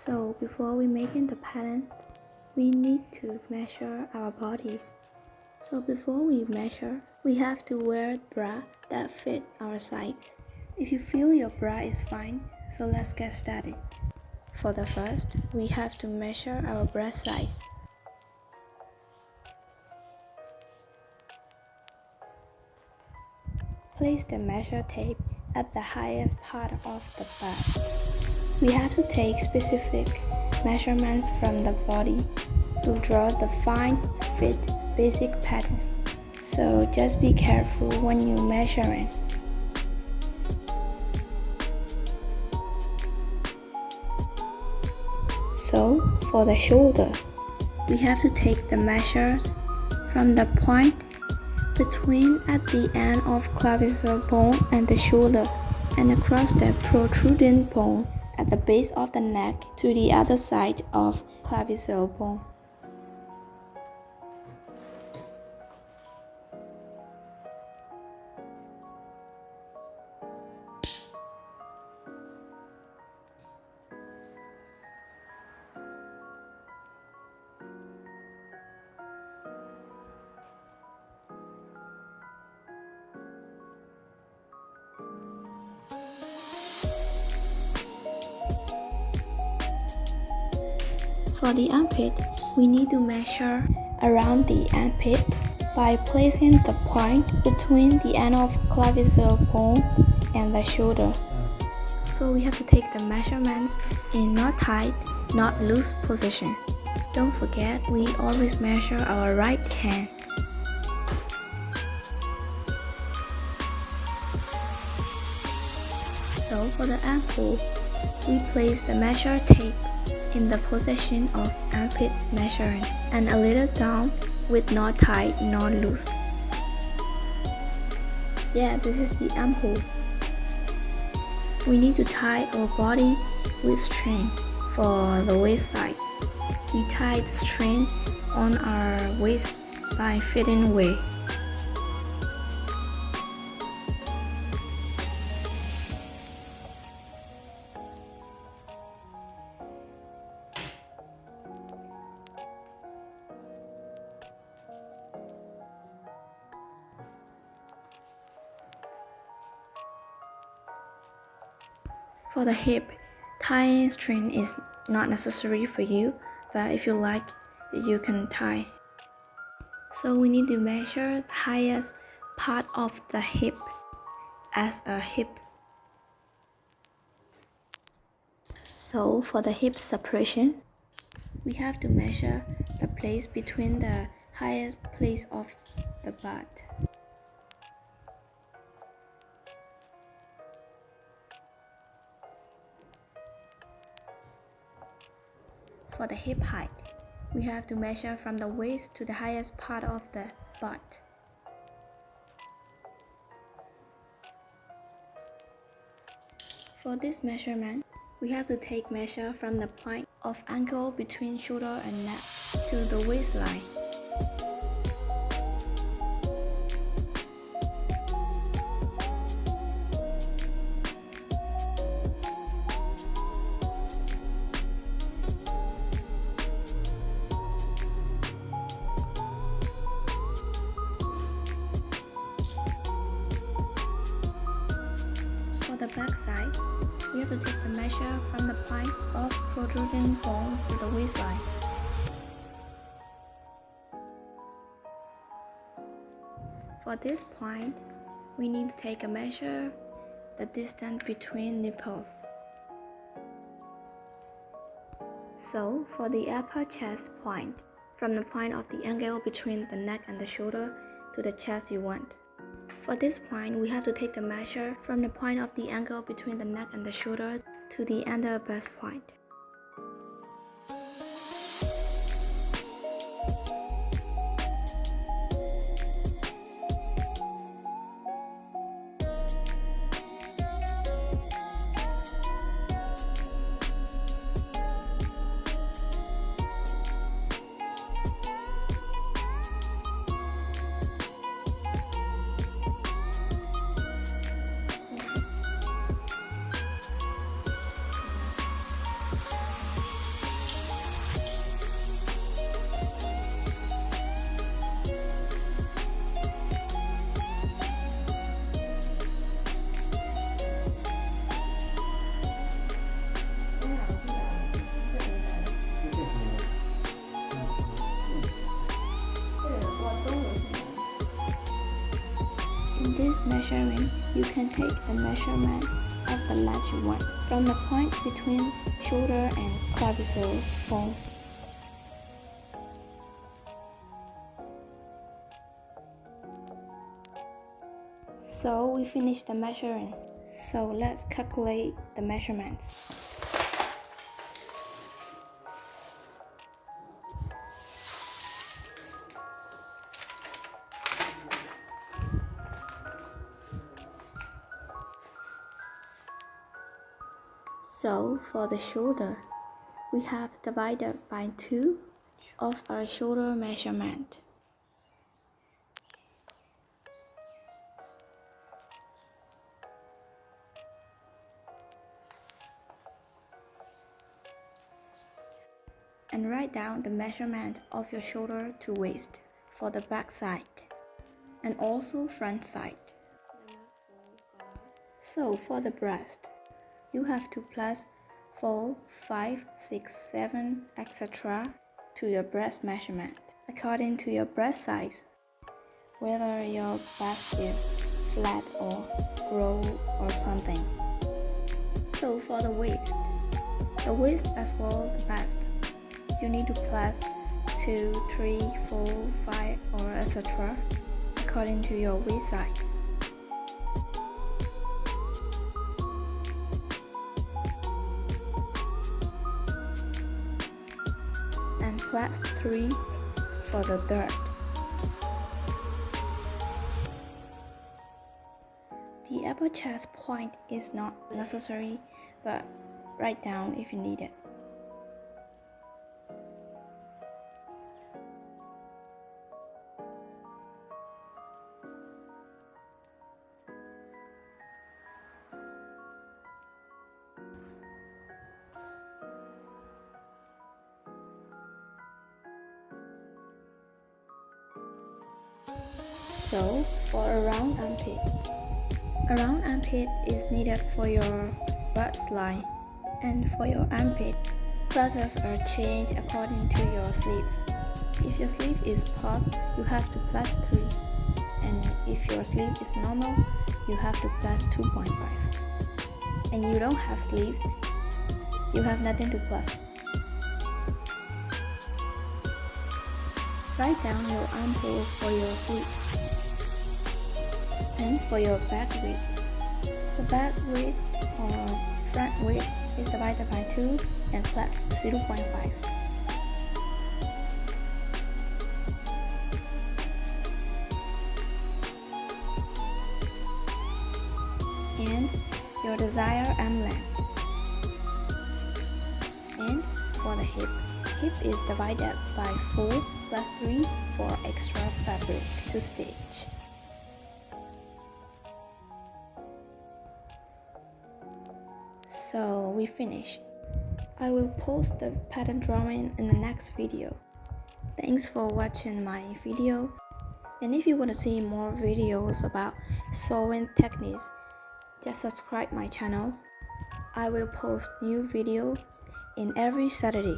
So before we making the pattern, we need to measure our bodies. So before we measure, we have to wear a bra that fit our size. If you feel your bra is fine, so let's get started. For the first, we have to measure our bra size. Place the measure tape at the highest part of the bust. We have to take specific measurements from the body to draw the fine fit basic pattern. So just be careful when you measuring. So for the shoulder, we have to take the measures from the point between at the end of clavicle bone and the shoulder, and across the protruding bone at the base of the neck to the other side of clavicle bone. For the armpit, we need to measure around the armpit by placing the point between the end of clavicle bone and the shoulder. So we have to take the measurements in not tight, not loose position. Don't forget, we always measure our right hand. So for the ankle, we place the measure tape in the position of armpit measuring and a little down with not tight, not loose. Yeah, this is the armhole. We need to tie our body with string for the waist side. We tie the string on our waist by fitting way. For the hip, tying string is not necessary for you, but if you like, you can tie. So we need to measure the highest part of the hip as a hip. So for the hip separation, we have to measure the place between the highest place of the butt. For the hip height, we have to measure from the waist to the highest part of the butt. For this measurement, we have to take measure from the point of angle between shoulder and neck to the waistline. For the back side, we have to take the measure from the point of protruding bone to the waistline. For this point, we need to take a measure the distance between nipples. So for the upper chest point, from the point of the angle between the neck and the shoulder to the chest you want. For this point, we have to take the measure from the point of the angle between the neck and the shoulder to the under bust point. In this measuring, you can take the measurement of the larger one from the point between shoulder and clavicle bone. So we finished the measuring. So let's calculate the measurements. So for the shoulder, we have divided by 2 of our shoulder measurement. And write down the measurement of your shoulder to waist for the back side and also front side. So for the breast, you have to plus 4, 5, 6, 7, etc. to your breast measurement according to your breast size, whether your breast is flat or grow or something. So for the waist as well the best. You need to plus 2, 3, 4, 5 or etc. according to your waist size. And plus 3 for the third. The upper chest point is not necessary, but write down if you need it. So for a round armpit is needed for your butt line, and for your armpit, pluses are changed according to your sleeves. If your sleeve is puff, you have to plus 3, and if your sleeve is normal, you have to plus 2.5. And you don't have sleeve, you have nothing to plus. Write down your armhole for your sleeve. And for your back width, the back width or front width is divided by 2 and plus 0.5. And your desired arm length. And for the hip is divided by 4 plus 3 for extra fabric to stitch. So we finish. I will post the pattern drawing in the next video. Thanks for watching my video. And if you want to see more videos about sewing techniques, just subscribe my channel. I will post new videos in every Saturday.